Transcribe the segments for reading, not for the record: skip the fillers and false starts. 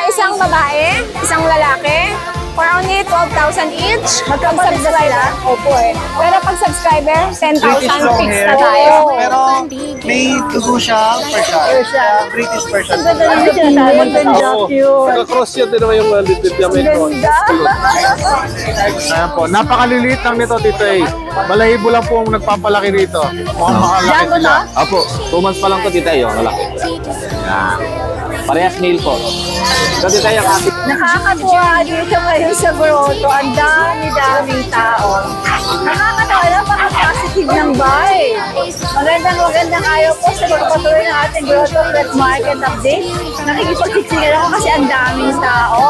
Isang babae, isang lalaki, for only 12,000 each. Magkapatid ba sila? Opo eh. Pero pag subscriber, 10,000 British long fixed hair. na tayo. Pero may dugo siya, Persian. British Persian. Ganda naman sinasabi. Ganda, cute. Naka-cross yun din naman yung little niya may cross. Ayan po, napakaliliit lang nito, Tito A. Balahibo lang po ang nagpapalaki rito. Mukhang makalaki Jango sila. na? Apo, 2 months pa lang to tita yung malaki. Yan. Parehas male po. So tita yung kapit. Nakakatuwa dito ngayon sa grotto. Ang dami-daming tao. Nakakatawa lang, positive ng vibe. Magandang ayaw po sa pagpatuloy ng ating grotto at market update. Nakikipagsiksikan ako kasi ang daming tao.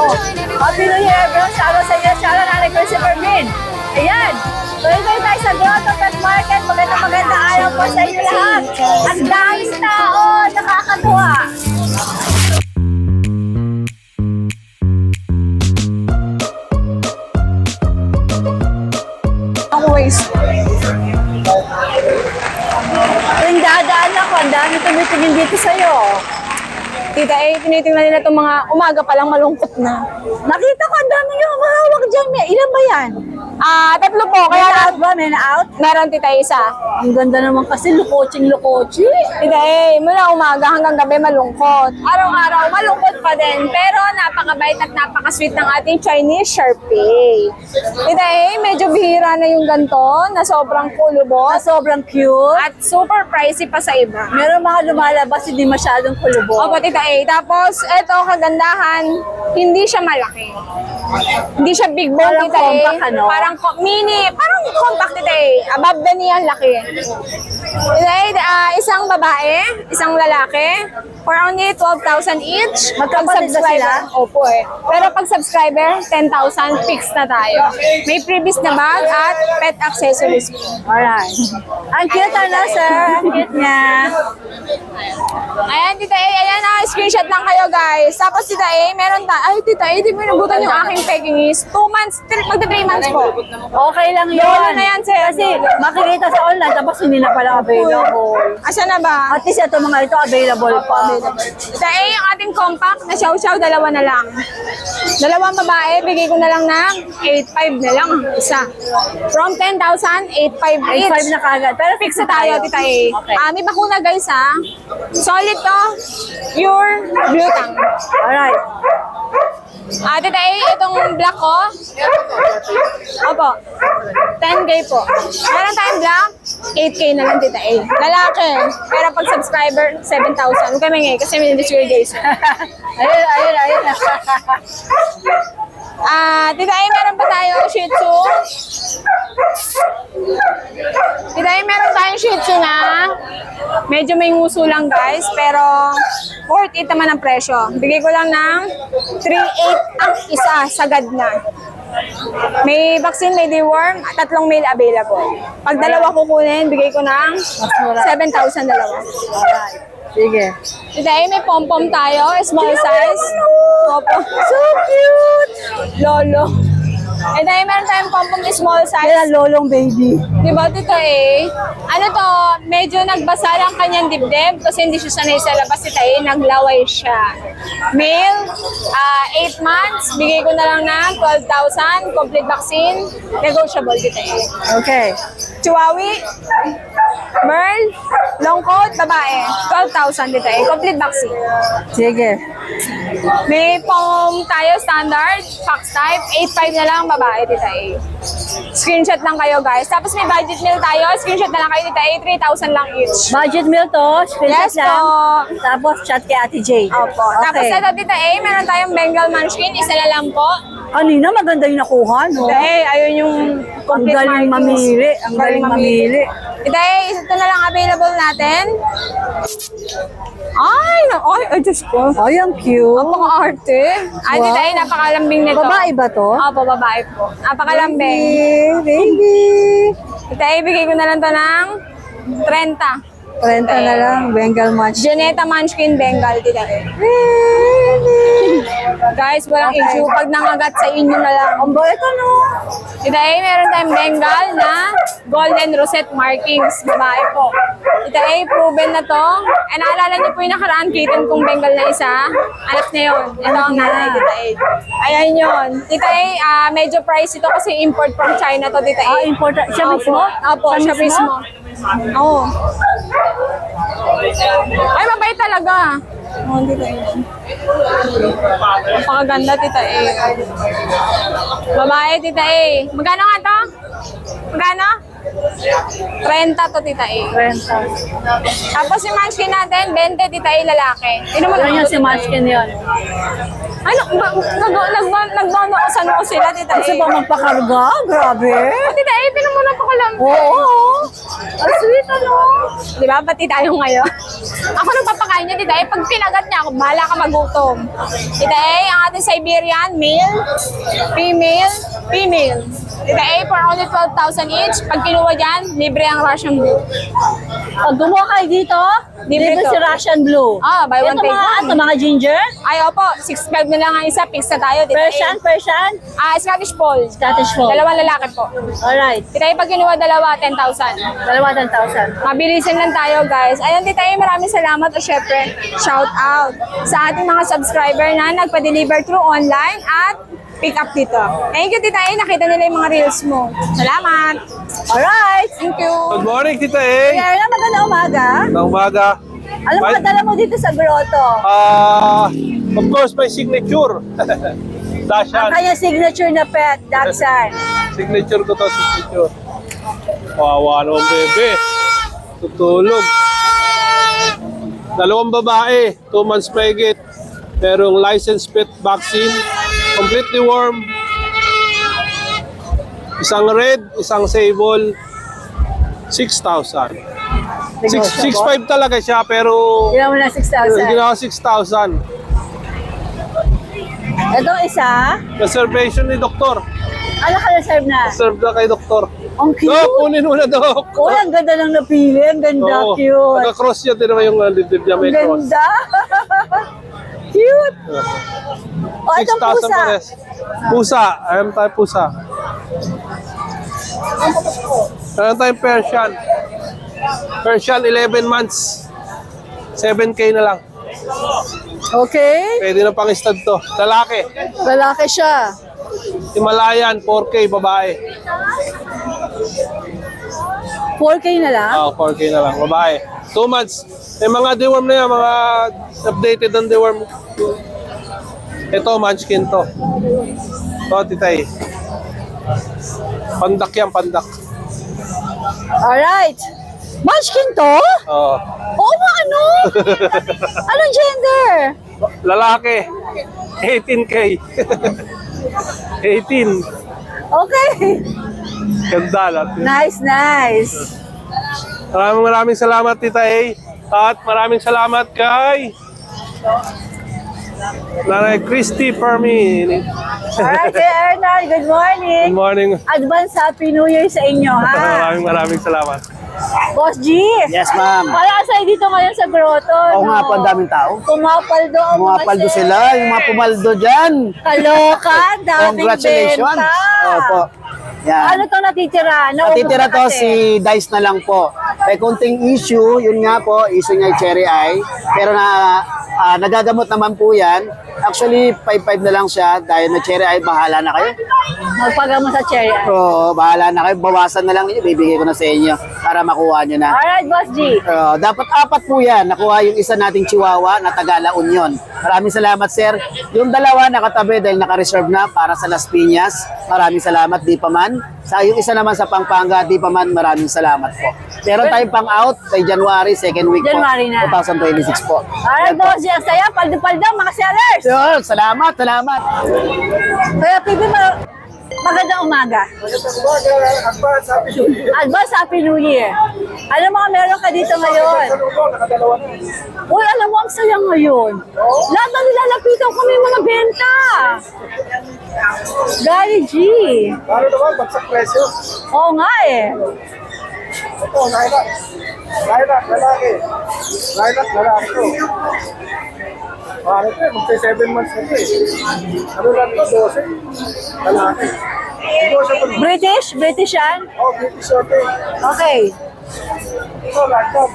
Happy New Year, everyone. Shoutout sa inyo. Shoutout na ni Christopher Min. Ayan. Tuloy-tuloy tayo sa grotto at market. Magandang ayaw po sa inyo lahat. Ang daming tao. Nakakatuwa. Tuwing dadaan ako, ang dami tumitingin dito sa'yo. Tita tinitingnan nila itong mga umaga pa lang malungkot na. Nakita ko, ang dami yung mahawak dyan. Ilan ba yan? 3 po, May kaya na-out ba? May na-out? meron tita isa. Ang ganda naman kasi, lukoching-lukochi. Tita mula umaga hanggang gabi malungkot. Araw-araw malungkot pa din, pero napakabait at napaka-sweet ng ating Chinese Sharpei. Tita medyo bihira na yung ganito na sobrang Na kulubos sobrang cute. at super pricey pa sa iba. Meron mga lumalabas, hindi masyadong kulubos. Opo, Tita Tapos, eto, kagandahan, hindi siya malaki. Hindi siya big bone, Parang Tita compact, ano? Parang mini, parang compact, Tita Above the knee ang laki. Tita isang babae, isang lalaki, for only 12,000 each. Magkapatid ba sila? Opo eh. Pero pag subscriber, 10,000 fixed na tayo. May previous na bag at pet accessories. Alright. Ang cute na, sir. Ang cute niya. Ayan, Tita ayan na, screenshot lang kayo, guys. Tapos, Tita meron ay, Tita di mo inabutan yung aking Pekingese. 2 months, magta 3 months po. Okay lang yun. Lolo na yan, sir. Kasi makikita sa online, tapos hindi na pala available. Asa na ba? At least ito mga ito available pa. Tita yung ating compact na chow-chow, 2 na lang. 2 babae, bigay ko na lang ng 8,500 na lang isa. From 10,000, 8,500 each. 8.5 na kagad. Pero Fix na tayo, Tita Okay. may bakuna, guys, ha? Solid to. Pure blue tang. Alright. Tita itong black ko. Opo. 10K po. Meron tayong black, 8K na lang, Tita Lalaki. Pero pag subscriber, 7,000. Huwag kami ngayon kasi may display guys. Ayun. Tita meron pa tayo Shih Tzu. Tita meron tayong Shih Tzu na medyo may nguso lang, guys, pero worth it naman ang presyo. Bigay ko lang ng 3,800 ang isa, sagad na. May vaccine, may deworm, 3 meal available. Pag dalawa kukunin, bigay ko ng 7,000 dalawa. Alright. Sige. Tita may pom-pom tayo, small size. Opo. So cute! Lolo. Meron tayong pom-pom small size. Kaya lolong baby. Di ba, Tita Ano to, medyo nagbasa lang kanyang dibdib kasi hindi siya sanay sa labas, Tita naglaway siya. Male, 8 months, bigay ko na lang ng 12,000, complete vaccine, negotiable, Tita Okay. Chihuahua, Merl, long coat, babae, 12,000, Tita complete vaccine. Sige. May pom tayo, standard, fox type, 8,500 na lang, babae, Tita Screenshot lang kayo, guys. Tapos may budget meal tayo, screenshot na lang kayo, Tita 3,000 lang each. Budget meal to. Screenshot Yes lang. po. Tapos chat kay Ate Jade. Opo. Tapos Okay. ito, Tita meron tayong Bengal Munchkin, isa na lang po. Kanina maganda yung nakuha, no? Ayun yung Ang complete galing markings. mamili. Ang galing mamili. Tita ito na lang available natin. Ay, Diyos ko. Ay, ang cute. Napaka-arte. Ay, Wow. Tita napakalambing nito. Babae ba to? Opo, babae po. Napakalambing. Baby. Tita bigay ko na lang to ng 30. 30 na lang. Bengal match. Janeta Munchkin Bengal, Tita Guys, walang Okay. issue. Pag nangagat sa inyo na lang. Ang bait ano? Tita meron tayong Bengal na golden rosette markings, babae po. Tita A, proven na to. And naalala niyo po yung nakaraan kitten kong Bengal na isa. Anak niya yun. Ito ang nanay, Tita A. Ayan yun. Tita A, medyo price ito kasi import from China to, Tita A. Important. Siya mismo? Opo, siya mismo. Oo. Ay, mabait talaga. Oo, Tita A. Napakaganda, Tita A. Babae, Tita A. Magkano nga to? Magkano? 30 to, Tita A. Renta. Tapos yung munchkin natin, 20, Tita A, lalaki. Ino mo Yan yung si Munchkin yun. Ano? Nagbono ko sa noo sila, Tita A. Gusto pa magpakarga? Grabe. Tita A, tinan mo napakalam. Oo. Ang sweet, ano? Di ba? Pati tayo ngayon. Ako nang papakain niya, Tita A. Pag pinagat niya ako, bahala ka magutom. Tita A, ang ating Siberian, male, female, female. Tita A, for only 12,000 each. Pag kinuha dyan, libre ang Russian Blue. Pag gumawa kayo dito, Libre libre to. si Russian Blue. Buy one, Ito take mga, one. mga ginger. Ay, opo, 6'5 na lang ang isa. Fix na tayo, Tita Persian, A. Persian. Scottish Fold. Scottish Fold. Dalawang lalaki po. Alright. Tita A, pag kinuha dalawa, 10,000. Dalawa 10,000. Mabilisin lang tayo, guys. Ayun, Tita A, maraming salamat. At syempre, shout out sa ating mga subscriber na nagpa-deliver through online at pick up dito. Thank you, Tita A. Nakita nila yung mga reels mo. Salamat. Alright. Thank you. Good morning, Tita A. Kaya na magandang umaga. Ng umaga. Ano mga dala mo dito sa grotto? Of course, my signature. Ang Dashan. kanya signature na pet, Dachshund. Signature ko to, signature. Wawa naman, bebe. Tutulog. Dalawang babae, 2 months mahigit. Merong licensed pet vaccine. Completely warm. Isang red, isang sable. 6,000. 6,500 talaga siya, pero Ginawa mo na 6,000. ginawa 6,000. Itong isa, Reservation ni doktor. ano ka reserve na? Serve na kay doktor. Ang cute. Dok, kunin mo na, Dok. Oh, ang ganda lang napili. Ang ganda, Oo. cute. Naka-cross yun, din naman yung dibdib niya, Ang may cross. ganda. Cute. O, itong 6,000 pusa. pares. Pusa. Ayan tayo pusa. Ayan tayo Persian. Persian, 11 months. 7K na lang. Okay. Pwede na pang stud to. Lalaki. Lalaki siya. Himalayan, 4K, babae. 4K na lang. 4K na lang, babae. 2 months. May mga deworm na yan, mga updated ang deworm. Ito, munchkin to. Ito, titay. Pandak yan, pandak. Alright. Munchkin to? Oo. Oo ba, ano? Anong gender? Lalaki. 18K. 18. Okay. Ganda natin. Nice, nice. Maraming salamat, Tita A. At maraming salamat kay Nanay Christy Fermi. Alright, Kuya Ernal, good morning. Good morning. Advance Happy New Year sa inyo, ha? Maraming salamat. Boss G. Yes, ma'am. Wala sa'yo dito ngayon sa grotto. Oo nga po, ang daming tao. Pumapaldo ang mga Pumapaldo sir. sila, yung mga pumaldo dyan. Kaloka, daming Congratulations. benta. Opo. Yan. Ano to natitira? Naubos Natitira na to kasi. si Dice na lang po. May konting issue, yun nga po, issue niya yung cherry eye. Pero nagagamot naman po yan. Actually, 5-5 na lang siya dahil na cherry eye, bahala na kayo. Magpagamo sa cherry. Oo, bahala na kayo. Bawasan na lang ninyo, bibigay ko na sa inyo para makuha nyo na. Alright, Boss G. Dapat 4 po yan. Nakuha yung isa nating Chihuahua na Tagala Union. Maraming salamat, sir. Yung dalawa nakatabi dahil naka-reserve na para sa Las Piñas. Maraming salamat, di pa man. Sa yung isa naman sa Pampanga, di pa man, maraming salamat po. Meron tayong pang-out kay January, second week January po. na. 2026 po. Alright, Boss G. Ang saya, paldo-paldo, mga sellers. Sir, salamat, salamat. Kaya, Pibi, magandang umaga. Advance Happy New Year. Ano mga meron ka dito ngayon? Uy, alam mo, ang saya ngayon. Lahat na nilalapitan ko may mga benta. Gary G. Ano naman, bagsak presyo. Oo nga eh. Ito, lilac. Lilac, lalaki. Lilac, lalaki to. Ano ito eh, magsa 7 months na ito eh. Ano lang ito, 12. Lalaki. British? British yan? Oh, beauty sorting. Okay. Ito, laptop.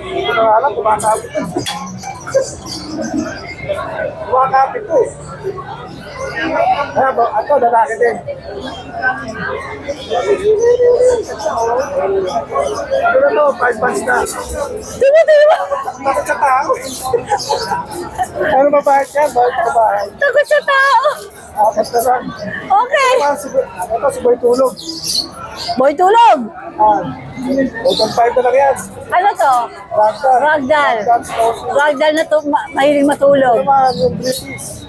Ito na alam, kumakapit. Kumakapit to eh. Kaya ba, ito, lalaki din. Ito na to, 5 months na. Diba? Bakit sa tao? Ano ba ba siya? Bakit sa bahay? Takot sa tao. Apat na lang. Okay. Ito, si Boy Tulog. Boy tulog. Open 5 na lang yan. Ano to? Ragdoll. Ragdoll. Ragdoll. Ragdoll na to, mahiling matulog. Naman, yung British.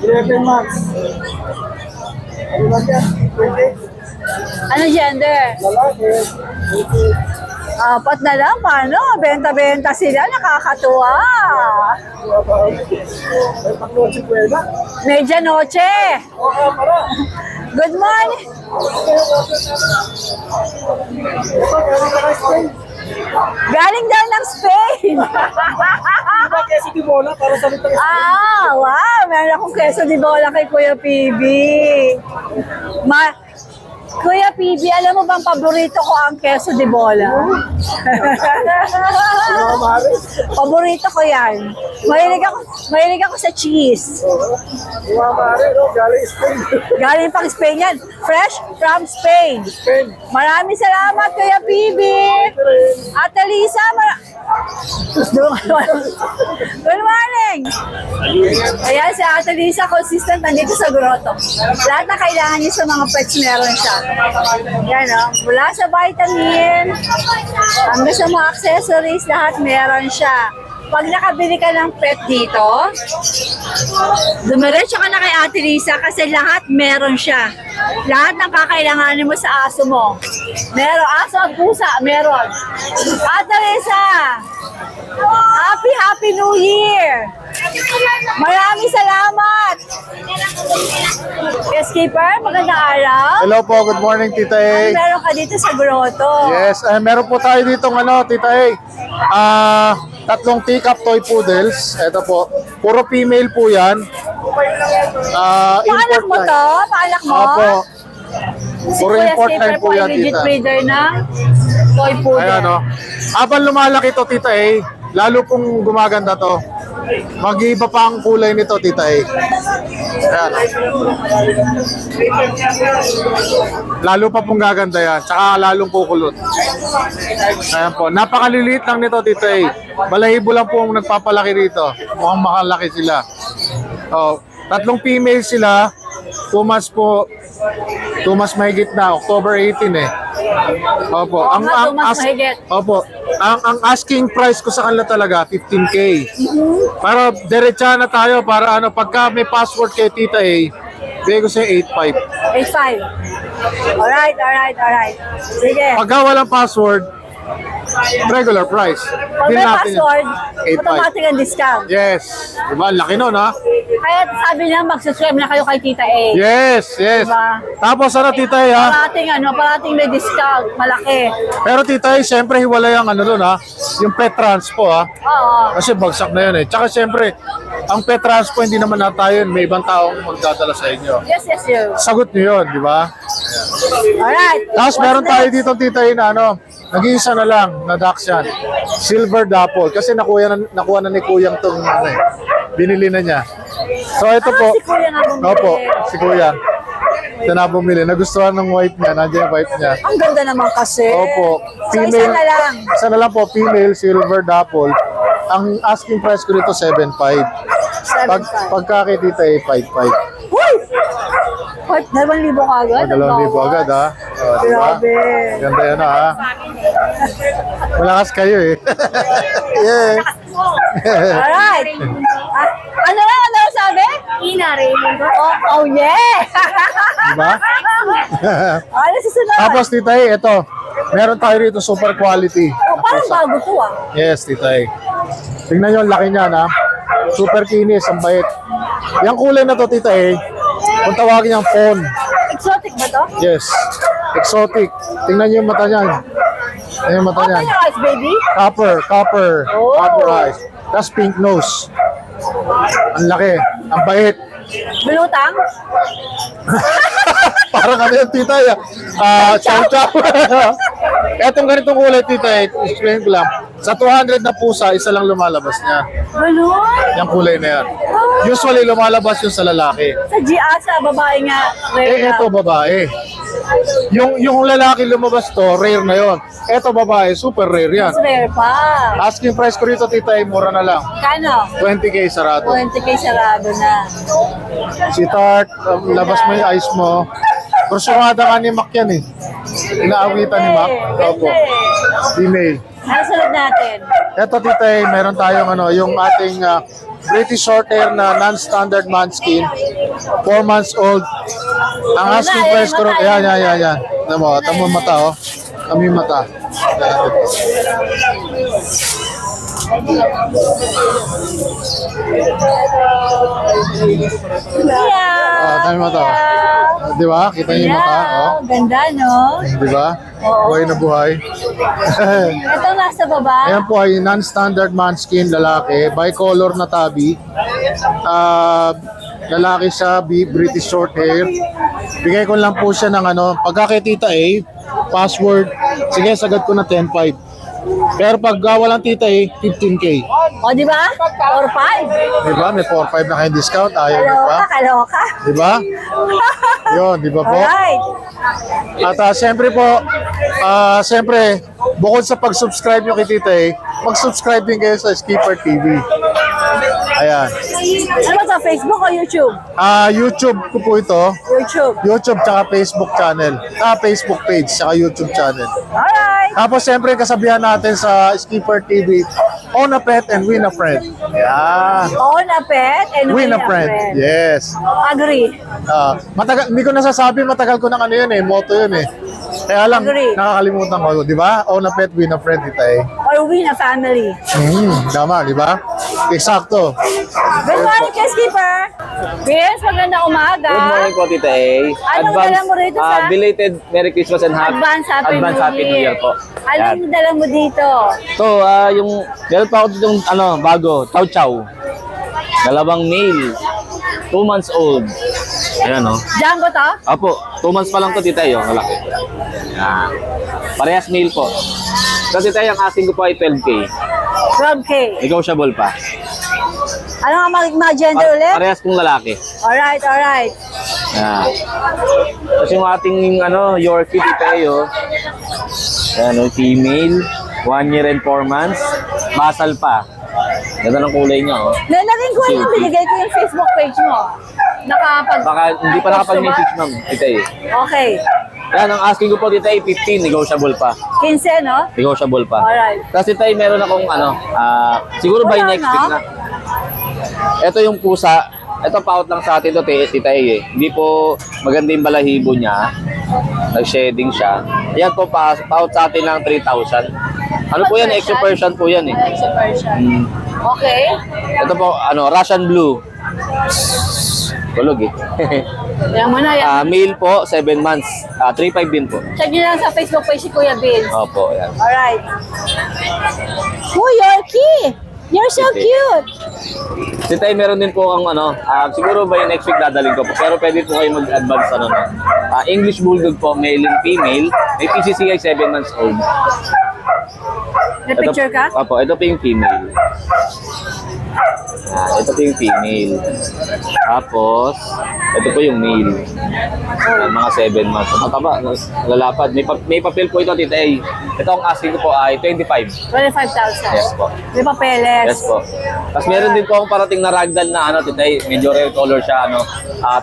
11 months. Ano lang yan? 28. Ano gender? Lalaki. Apat na lang, paano? Benta-benta sila, nakakatuwa. May pangluan si Pueda. Medianoche. Oo, para. Good morning. Ito, meron ka na Spain. Galing daw ng Spain. Diba kasi di bola para sa litang Wow. Meron akong queso di bola kay Kuya PB. Kuya PB, alam mo bang paborito ko ang queso di bola? mga mare. Paborito ko yan. Mahilig ako sa cheese. Mga mare, no? Galing Spain. Galing pang Spain yan. Fresh from Spain. Spain. Maraming salamat, Kuya PB. Ate Lisa, good morning. Ayan, si Ate Lisa, consistent nandito sa grotto. Lahat na kailangan niya sa mga pets meron siya. Yan, oh. Mula sa vitamin, hanggang sa mga accessories, lahat meron siya. Pag nakabili ka ng pet dito, dumiretso ka na kay Ate Lisa kasi lahat meron siya. Lahat ng kakailanganin mo sa aso mo. Meron, aso at pusa, meron. Ate Lisa, Happy New Year! Maraming salamat! Keeper, magandang araw. Hello po, good morning Tita A. Meron ka dito sa grotto. Yes, meron po tayo dito Tita A. Tatlong teacup toy poodles. Ito po, puro female po yan. Paanak mo line. to? Paanak mo? Opo. Si Puro Kuya import Skipper line po yan, legit tita. breeder ng toy poodle. Ayan o. Habang lumalaki to Tita A, lalo pong gumaganda to. Mag-iiba pa ang kulay nito Tita A. Ayan o. Lalo pa pong gaganda yan. Tsaka lalong kukulot. Ayan po. Napakaliliit lang nito Tita A. Balahibo lang po ang nagpapalaki rito. Mukhang makalaki sila. Oh, tatlong female sila. 2 months po. 2 months mahigit na. October 18 eh. Opo. Oo nga, 2 months mahigit. Opo. Ang asking price ko sa kanila talaga 15K. Para diretsahan na tayo para pagka may password kay Tita A, bigay ko sa 8.5. 8.5. Alright. Sige. Pagka walang password, regular price. Pag Din may natin yan. password, 8.5. automatic ang discount. Yes. Diba? Ang laki nun ha? Kaya sabi niya, mag-subscribe na kayo kay Tita A. Yes. Diba? Tapos Tita A ha? Parating may discount. Malaki. Pero Tita A, siyempre hiwalay ang doon ha? Yung pet transpo ha? Oo. Kasi bagsak na yun eh. Tsaka siyempre, ang pet transpo hindi naman na tayo yun. May ibang taong magdadala sa inyo. Yes. Sagot nyo yun, di ba? Alright. Tapos meron tayo dito Tita A na nag-iisa na lang na Dachshund. Silver Dapple. Kasi nakuha na ni Kuyang itong binili na niya. So ito po. Si Kuya nga bumili. Opo, si Kuya. Ito na bumili. Nagustuhan ng wife niya. Nandiyan yung wife niya. Ang ganda naman kasi. Opo. So, isa na lang. Isa na lang po. Female Silver Dapple. Ang asking price ko dito 7.5. 7.5. Pagka kay Tita A, 5.5. Uy! 2,000 ka agad? 2,000 agad ha. Oh, diba? Grabe. Ganda yan ha. Malakas kayo eh. Yeah. Alright. Ano sabi? Inari. Oh yeah. Diba? Ano susunod? Tapos Tita A, ito. Meron tayo rito super quality. Parang bago to ah. Yes, Tita A. Tingnan nyo ang laki niyan ha. Super kinis, ang bait. Yung kulay na to Tita A, kung tawagin niyang fawn. Exotic ba to? Yes. Exotic. Tingnan nyo yung mata niyan. Ayan yung mata Open niyan. your eyes, baby. Copper Oh. eyes. That's pink nose. Ang laki, ang bait. Bulutang? Parang ano yung tita eh. Chow chow. Etong ganitong kulay tita eh, explain ko lang. Sa 200 na pusa, isa lang lumalabas niya. Balon? Yung kulay na yan. Usually lumalabas yung sa lalaki. Sa GA, sa babae nga. Eh, eto babae. Yung lalaki lumabas to, rare na yon. Eto babae, super rare yan. Mas rare pa. Asking price ko rito tita eh, mura na lang. Kano? 20k sarado. 20k sarado na. Si Tart, labas mo yung eyes mo. Kursyumada ka ni Mac yan eh. Inaawitan ni Mac. Opo. Female. Ano sunod natin? Eto tita eh, meron tayong ano, yung ating British Shorthair na non-standard manskin. 4 months old. Ang asking price ko rin, yan. Tamo yung mata oh. Tamo yung mata. Tamo yung mata oh. Di ba? Kita niyo yung mata oh. Ganda, no? Di ba? Buhay na buhay. Ito nasa baba. Ayan po ay non-standard manskin lalaki, bicolor na tabi. Lalaki siya, British short hair. Bigay ko lang po siya ng ano, pagka kay Tita A, password, sige sagad ko na 10.5. Pero pag walang Tita A, 15k. O, di ba? 4-5. Diba? May 4.5 na kayong discount, ayaw niyo pa. Kaloka. Diba? Yun, di ba po? Alright. At siyempre po, siyempre, bukod sa pag-subscribe nyo kay Tita A, mag-subscribe din kayo sa Skipper TV. Ayan. Ano ba ito? Facebook o YouTube? YouTube ko po ito. YouTube. YouTube tsaka Facebook channel. Facebook page tsaka YouTube channel. Alright. Tapos siyempre kasabihan natin sa Skipper TV, own a pet and win a friend. Yan. Own a pet and Win a friend. Yes. Agree. Matagal, hindi ko nasasabi, matagal ko ng ano yun eh, motto yun eh. Kaya lang, Agree. nakakalimutan ko, di ba? Own a pet, win a friend, Tita eh. Or win a family. Tama, di ba? Eksakto. Good morning, Keeper. Vince, magandang umaga. Good morning po, Tita A. Anong dala mo rito sa- Belated Merry Christmas and Advance Happy New Year po. Anong dala mo dito? So, meron pa ako dito yung bago, Chow Chow. Dalawang male, 2 months old. Ayan o. Django to? Apo, 2 months pa lang to, Tita A. Malaki. Yan. Parehas male po. So, Tita A, ang asking ko po ay 12K. 12K. Negotiable pa. Ano nga mga gender ulit? Parehas pong lalaki. Alright. Yan. Tapos yung ating Yorkie Tita A, Ayan o, female. 1 year and 4 months. Basal pa. Ganda ng kulay niya, oh. Naging ko yung binigay ko yung Facebook page mo. Baka hindi pa nakapag-message, ma'am. Tita A. Okay. Yan, ang asking ko po, Tita A, 15. Negotiable pa. 15, no? Negotiable pa. Alright. Kasi Tita A, meron akong siguro by Wala next na. week na. Ito yung pusa. Ito, paut lang sa atin to, Tita A, eh. Hindi po maganda yung balahibo niya. Nag-shedding siya. Yan po, paut sa atin lang 3,000. Ano po yan? Exo Persian po yan, eh. Exo Persian. Okay. Ito po, Russian Blue. Tulog, eh. Yan mo na yan. Male po, 7 months. 3,500 din po. Check nyo lang sa Facebook page si Kuya Vince. Opo, yan. Alright. Oh, Yorkie! You're so cute! Si Tay, meron din po ang siguro by next week dadaling ko po. Pero pwede po kayo mag-advance English Bulldog po, male and female. May PCCI 7 months old. May picture ka? Opo, ito po yung female. Ito po yung female. Tapos, ito po yung male. Mga 7 months. Mataba, lalapad. May papel po ito, Tita A. Ito ang asking ko po ay 25. 25,000. Yes po. May papeles. Yes po. Tapos meron din po akong parating na ragdoll na Tita A. Medyo rare color siya,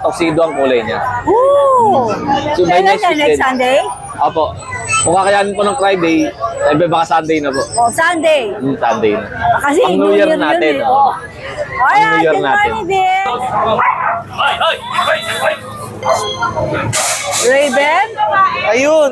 tuxedo ang kulay niya. Ooh! So, by Kailan next ka? week Next din. Sunday? Opo. Kung kakayanin po ng Friday, baka Sunday na po. O, Sunday. Sunday na. Kasi Pang New Year natin. yun eh. Oh. Alright, New Year good natin. morning, Vince. Raven? Ayun.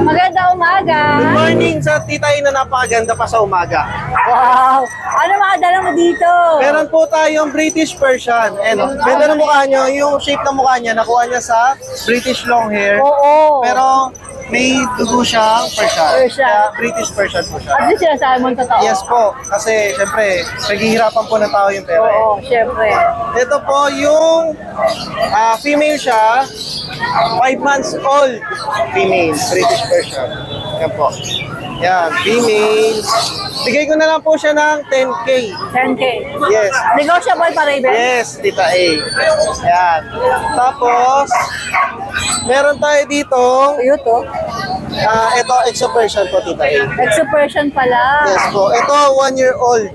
Maganda umaga. Good morning sa titay na napakaganda pa sa umaga. Wow! Ano mga dala mo dito? Meron po tayong British Persian. Ganda ng mukha nyo. Yung shape ng mukha niya, nakuha niya sa British long hair. Oo. Pero may dugo siyang Persian. Persian. Kaya British Persian po siya. At least sinasabi mo ang totoo. Yes po, kasi syempre, naghihirapan po ng tao yung pera. Oo, syempre. Ito po yung female siya, 5 months old female, British Persian. Yan po. Yan, female. Bigay ko na lang po siya ng 10K. 10K. Yes. Negotiable pa, Raven? Yes, Tita A. Yan. Tapos, meron tayo ditong, Cute, oh. ito, Exo Persian po, Tita A. Exo Persian pala. Yes po. Ito, 1 year old.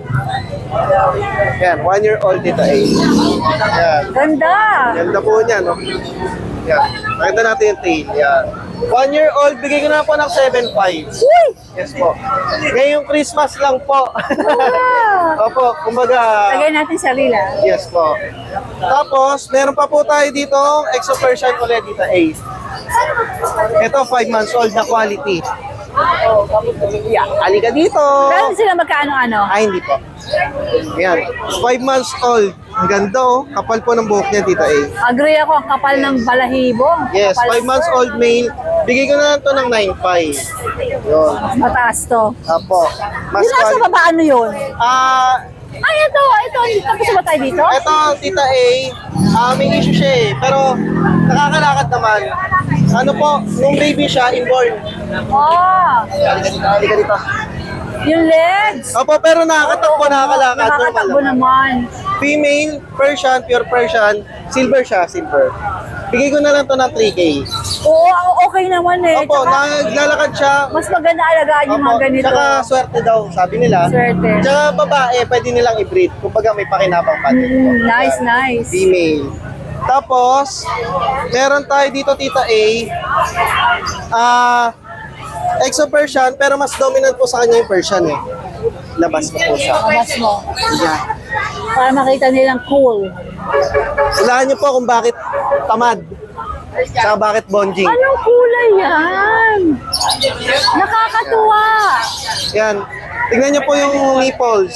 Yan, 1 year old, Tita A. Yan. Ganda. Ganda po niya, no? Yan. Nakita natin yung tail. Yan. 1 year old, bigay ko na po ng 7.5. Uy! Yes po. Ngayong Christmas lang po. Opo, kumbaga, Lagay natin sa rila. yes po. Tapos, meron pa po tayo dito, Exo Persian ulit, Tita A. Ito, 5 months old na quality. Yeah. Halika dito. Pero sila magkaano-ano? Ay, hindi po. Ayan, 5 months old. Ang ganda oh. Kapal po ng buhok niya, Tita A. Agree ako, ang kapal ng balahibo. Yes, Kapal 5 months old male. Bigay ko na lang to ng 9.5. Yun. Mataas to. Apo. Mas Yung nasa baba, ano yun? Ay, ito. Tapos ba tayo dito? Ito, Tita A, may issue siya eh. Pero nakakalakad naman. Ano po, nung baby siya, inborn. Oh, Halika dito. yung legs. Opo, pero nakakatakbo, nakakalakad. Nakakatakbo Normal lang. naman. Female, Persian, pure Persian. Silver siya, silver. Bigay ko na lang to ng 3K. Oo, okay naman eh. Opo, Tsaka, naglalakad siya. mas maganda alagaan yung mga ganito. Tsaka swerte daw, sabi nila. Swerte. Tsaka babae, pwede nilang i-breed. Kumbaga may pakinabang pa din. Nice, nice. Female. Tapos, meron tayo dito, Tita A. Exo Persian, pero mas dominant po sa kanya yung Persian eh. Labas ko po siya. Mas mo. Yeah. Para makita nilang cool. Hulaan niyo po kung bakit tamad. Tsaka bakit bonjing. Anong kulay yan? Nakakatuwa. Yan. Tignan niyo po yung nipples.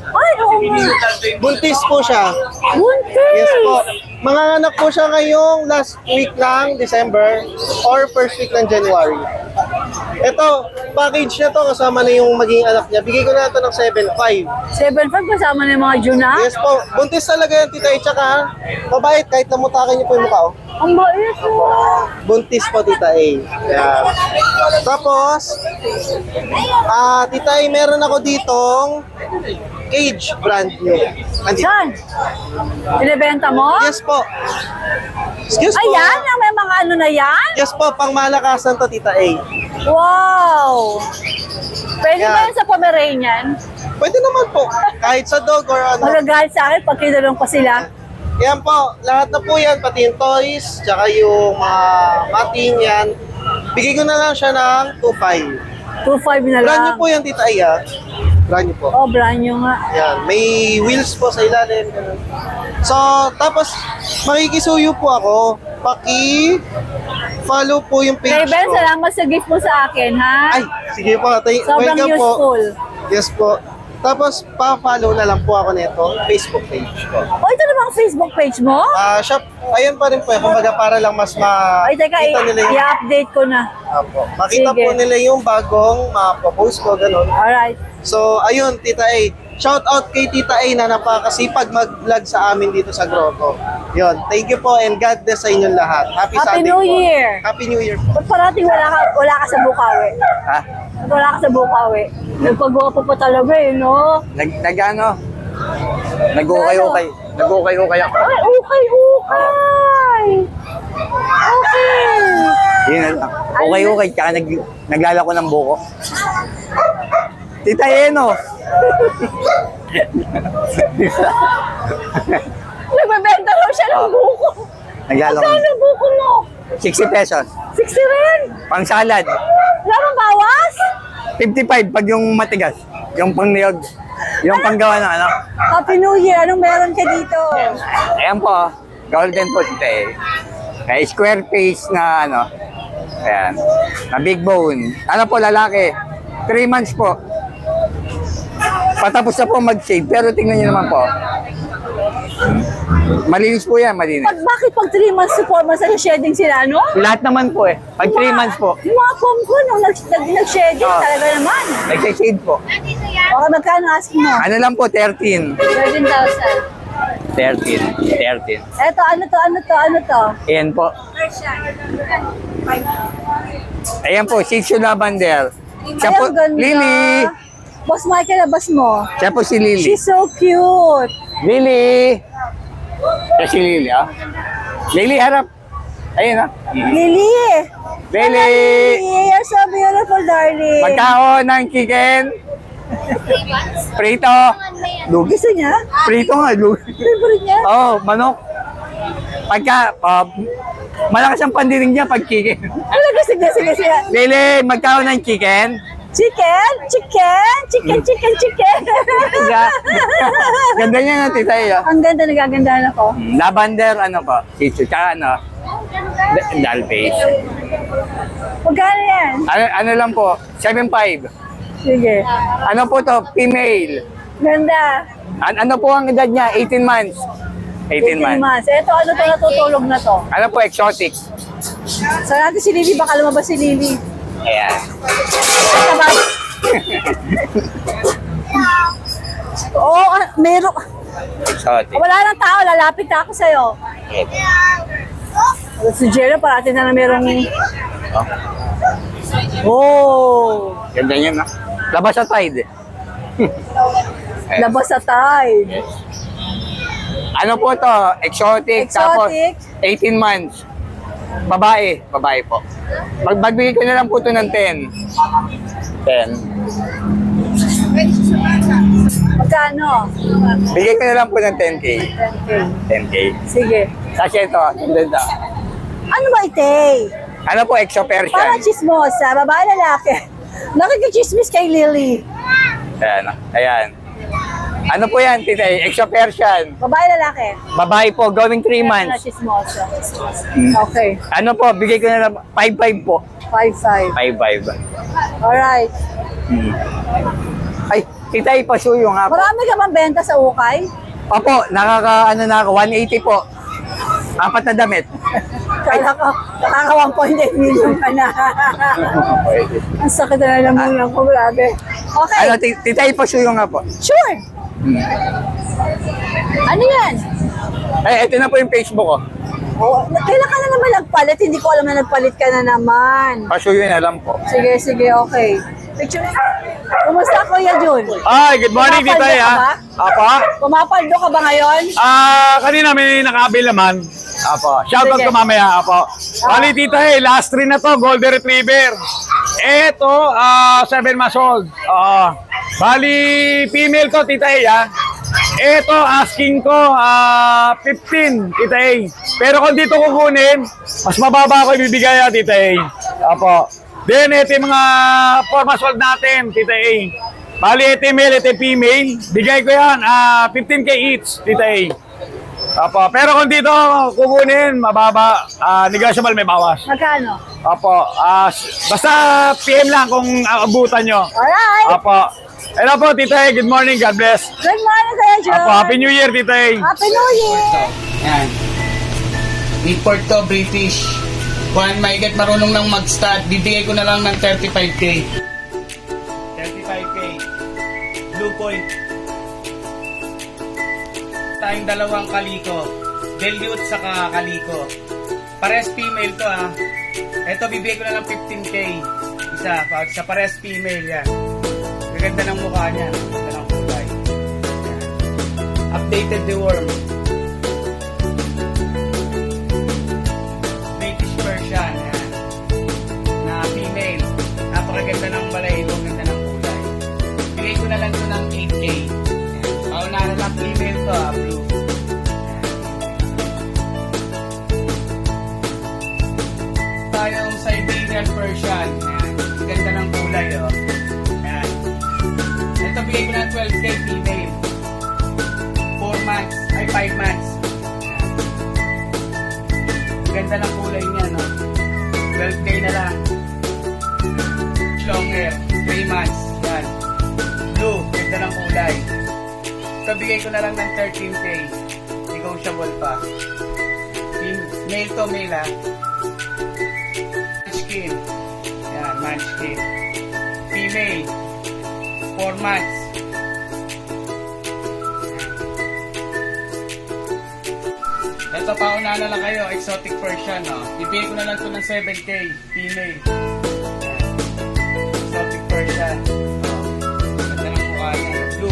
Ay, oo nga. Buntis po siya. Buntis. Yes po. Mga anak po siya ngayong last week ng December or first week ng January. Ito, package na to kasama na yung maging anak niya. Bigay ko na ito ng 7.5. 7.5 kasama na yung mga Juna. Yes po. Buntis talaga yan, Tita. Tsaka, mabait kahit namutakan niyo po yung mukha. Oh. Ang bait mo. Buntis po, Tita A. Yan. Tapos, Tita A, meron ako ditong cage brand new. Andito. Saan? Binibenta mo? Yes po. Excuse po. Ayan, may mga ano na yan? Yes po, pang malakasan to, Tita A. Wow! Pwede ba Yan. yan sa Pomeranian? Pwede naman po. Kahit sa dog or ano. Magagalit sa akin pag kinulong ko sila. Yan po. Lahat na po yan. Pati yung toys, tsaka yung mga mating yan. Bigay ko na lang siya ng 2.5. 2.5 na Brand lang. new po yan, Tita A. Brand new po. Oh, brand new nga. Yan. May wheels po sa ilalim. Ganun. So, tapos, makikisuyo po ako. Follow po yung page Raven, ko. salamat sa gift mo sa akin, ha? Ay, sige po. Sobrang Welcome useful. po. Yes po. Tapos, pa-follow na lang po ako nito, Facebook page ko. Oh, ito naman ang Facebook page mo? Shop, ayun pa rin po. Kumbaga para lang mas Ay, teka, makita nila yung... i-update ko na. Apo. Makita Sige. po nila yung bagong post ko, ganun. Alright. So, ayun, Tita A. Shout out kay Tita A na napakasipag mag-vlog sa amin dito sa Grotto. Yun, thank you po and God bless sa inyong lahat. Happy Happy Sunday New po. Year! Happy New Year po. Ba't parating wala ka sa Bukawi? Ha? Ba't wala ka sa Bukawi? Nagpagwapo pa talaga eh, no? Nag-ano? Nag-ukay-ukay. Nag-ukay-ukay ako. Ay, ukay! Okay! Yun na lang. Okay, tsaka naglalako ng buko. Tita Eno. Nagbebenta raw siya ng buko. Naglalako. Magkano ang buko mo? 60 pesos. 60 rin? Pang salad. Wala bang bawas? 55 pag yung matigas. Yung pang niyog. Yung panggawa ng ano. Happy New Year! Anong meron ka dito? Ayan po. Golden po Tita E. Kaya square face na ano. Ayan. Na big bone. Ano po lalaki? 3 months po. Patapos na po mag-shave. Pero tingnan nyo naman po. Malinis po yan, malinis. Bakit pag 3 months to 4 months shedding sila, no? Lahat naman po eh. Pag 3 months po, Yung mga pom ko, nung nag-shedding, talaga naman. nag-shade po. Okay, magkano asking mo? Ano lang po, 13. 13,000. 13. Eto, ano to? Ayan po. Ayan po, Shih Tzu Lavender. Siya Ay, po, ang ganda. Lily. Boss Michael, labas mo. Siya po si Lily. She's so cute. Lily. Siya si Lily, ah. Lily, harap. Ayun, ah. Lily! Lily. You're so beautiful, darling. Magkao ng chicken. Prito. Lugi. Gusto niya? Prito nga, lugi. Favorite niya? Oh, manok. Pagka, malakas ang pandinig niya pag chicken. Talaga, sige. Lily, magkao ng chicken. Chicken. Ganda niya na, tita, eh. Ah. Ang ganda, nagagandahan ako. Lavender, ano po, Shih Tzu, tsaka ano, Dalpace. Magkano yan? Ano lang po, 7'5". Sige. Ano po to, female. Ganda. Ano po ang edad niya? 18 months. 18 months. Ito, ano to, natutulog na to. Ano po, exotic. So natin si Lily, baka lumabas si Lily. Ayan. Oo, meron. Exotic. Wala nang tao, lalapit na ako sa'yo. Si Jero, parating na merong... Oh! Ganda niya na. Labas sa tide. Labas sa tide. Ano po to? Exotic. Tapos Exotic. 18 months. Babae. Babae po. Magbigay ko na lang po to ng 10. 10. Magkano? Bigay ko na lang po ng 10K. 10K. 10K. Sige. Kasi ito, ganda. Ano ba ite? Ano po, Exo Persian? Parang chismosa, babae lalaki. Nakikichismis kay Lily. Ayan. Ayan. Ano po yan, tita? Exo Persian. Babae lalaki. Babae po, going 3 Na months. chismosa. Okay. Ano po, bigay ko na lang 5-5 po. 5-5. 5-5. Alright. Ay, tita, ipasuyo nga po. Marami ka bang benta sa ukay? Opo, ano na ako, 180 po. 4 na damit. Kala ko, nakaka 1.8 million ka na. Ang sakit na naman lang ko, grabe. Okay, Ano, tita, ipasuyo nga po. sure. Ano yan? Ay, ito na po yung Facebook ko. Oh, kailan ka na naman nagpalit? Hindi ko alam na nagpalit ka na naman. Pasuyo na lang po. Sige, okay. Picture. Kumusta, Kuya Jun? Ay, good morning, Pumapaldo tita. ka ba? Apa? Pumapaldo ka ba ngayon? Kanina may nakabil naman. Apo. Shoutout Sige. ko mamaya, apo. Bali, tita, last 3 na to, Golden Retriever. Ito, 7 months old. Bali, female to, tita, ha. Ito, asking ko, 15, tita, Pero kung dito kukunin, mas mababa ako ibibigay, tita, Apo. Then, ito yung mga 4 months old natin, tita, Bali, ito yung male, ito yung female. Bigay ko yan, 15K each, tita, Apo, pero kung dito kukunin, mababa, negotiable, may bawas. Magkano? Apo, basta PM lang kung abutan nyo. Alright. Apo. Hello po, Tita. Good morning. God bless. Good morning, Kuya Jun. Apo, Happy New Year, Tita. Happy New Year. Yan. Import to, British. Kung maigat marunong nang mag-start, bibigay ko na lang ng 35K. 35K. Blue Point. Tayong dalawang kaliko. Dilute saka kaliko. Pares female to, Ito, bibigay ko na lang 15K. Sa pares female, yan. Gaganda ng mukha niya. Ganda ng kulay. Yan. Updated deworm. British Persian. Yan. Na female. Napakaganda ng balahibo. Ganda ng kulay. Bigay ko na lang ito ng 8K. Pauna na lang female to, blue. Tayong Siberian Persian. Yan. Ganda ng kulay, Yan. Ito bigay ko ng 12K female. 4 months, ay 5 months. Yan. Ganda ng kulay niya, 12K na lang. Long hair, 3 months. Yan. Blue, ganda ng kulay. Ito bigay ko na lang ng 13K. Negotiable pa. Male to male ha. Munchkin. Yan, Munchkin. Female. 4 months. Ito, pauna na lang kayo. Exotic Persian, no? Ibigay ko na lang ito ng 7K. Female. Exotic Persian. Ganda ng mukha niya. Blue.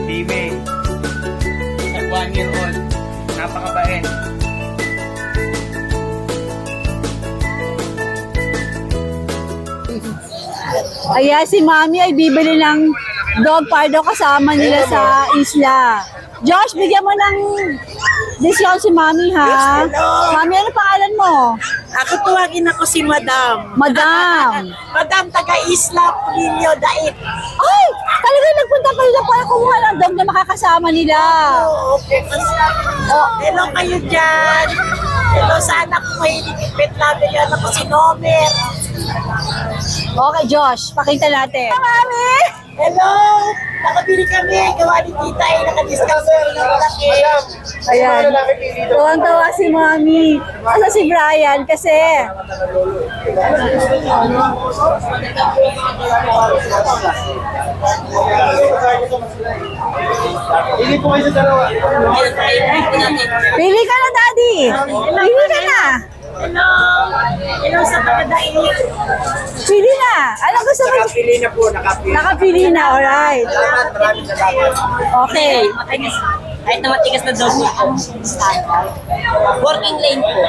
Female. At 1 year old. Napakabait. Ayan, si Mami ay bibili ng dog pardo kasama nila sa isla. Josh, bigyan mo ng discount si Mami, ha? Mami, ano pangalan mo? Ako tuwagin ako si Madam. Madam. Madam, taga-Isla, Pulinyo, Dait. Ay, talaga nagpunta pa rin para kumuha ng dog na makakasama nila. Oo, okay. Hello kayo dyan. Hello sa anak ko, mahilig pet namin yan ako si Nomer. Okay, Josh, pakita natin. Mami! Hello! Nakabili kami, gawa ni Tita eh, naka-discount ng malaki. Ayan. Tuwang-tuwa si Mami. Asa si Brian kasi. Hindi po kayo sa dalawa. Pili ka na, Daddy. Pili ka na. Hello! Hello sa taga-Dait. Pili na. Ano gusto mo? Nakapili na po, nakapili. Nakapili na, alright. Maraming salamat. Okay. Kahit na matigas na dog po. Working lane po.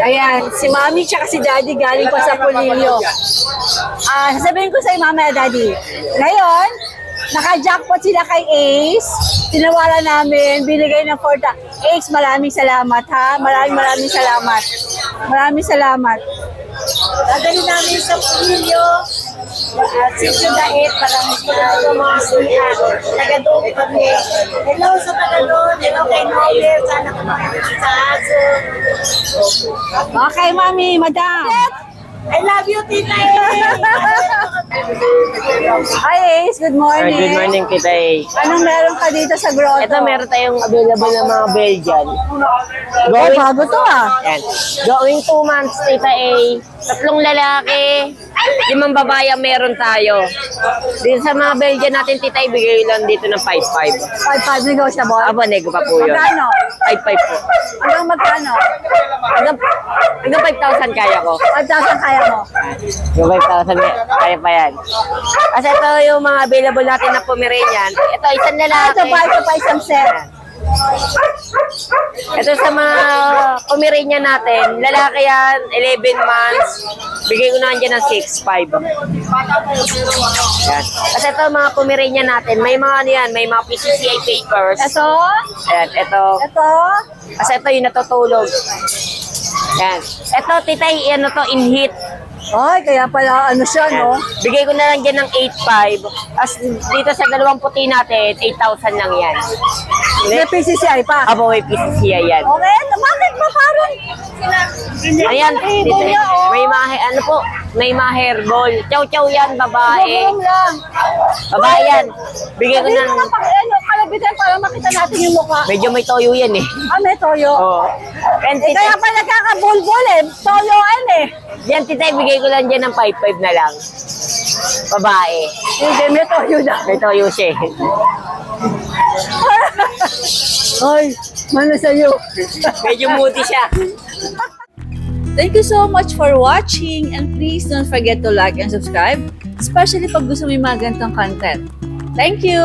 Ayan, si Mami tsaka si Daddy galing pa sa Pulilio. Sasabihin ko sa'yo, Mama at Daddy. Ngayon, naka-jackpot sila kay Ace. Tinawaran namin, binigay ng 4,000. Ace, maraming salamat ha. Maraming salamat. Maraming salamat. Dadali namin sa Pulinyo. Sityo Dait, parang mga siya. Taga-doon kami. Hello sa taga-doon. Hello kay Noel. Sana kumakinig sa aso. Okay, Mami, Madam. I love you, Tita. Hi, Ace. Good morning. Good morning, Tita A. Anong meron ka dito sa grotto? Ito, meron tayong available na mga Belgian. Oh, bago to ah. Yan. Going 2 months, Tita A. 3 lalaki, 5 babae ang meron tayo. Dito sa mga Belgian natin, Tita, ibigay lang dito ng 5-5. 5,500 negotiable. Aba, nego pa po yun. Magkano? 5-5 po. Hanggang magkano? Hanggang 5,000 kaya ko. 5,000 kaya mo. Yung 5,000, kaya pa yan. Kasi ito yung mga available natin na Pomeranian. Ito, isang lalaki. Ito pa isang set. Ito sa mga Pomeranian natin, lalaki yan, 11 months, bigay ko naman dyan ng 6'5". Yan. Kasi ito mga Pomeranian natin, may mga ano yan, may mga PCCI papers. Ito? Ayan, ito. Ito? Kasi ito yung natutulog. Yan. Ito, titay, ano to, in heat. Ay, kaya pala ano siya, no? Bigay ko na lang dyan ng 8'5". As dito sa dalawang puti natin, 8,000 lang yan. May PCCI pa. Abo, may PCCI yan. Okay, bakit ba parang? Ayan, dito, may mga, ano po, may mga hairball. Chow-chow yan, babae. Bubong lang. Babae yan. Bigay ko Hindi na, mo nga ano, kalabitan para makita natin yung mukha. medyo may toyo yan eh. May toyo. Oo. And Eh, kaya pa nagkakabulbul eh. Toyoan eh. yan, titay, bigay ko lang dyan ng 5'5" na lang. Babae. Hindi, may toyo na. May toyo siya eh. Ay, mana sa'yo. Medyo moody siya. Thank you so much for watching and please don't forget to like and subscribe, especially pag gusto mo yung mga ganitong content. Thank you!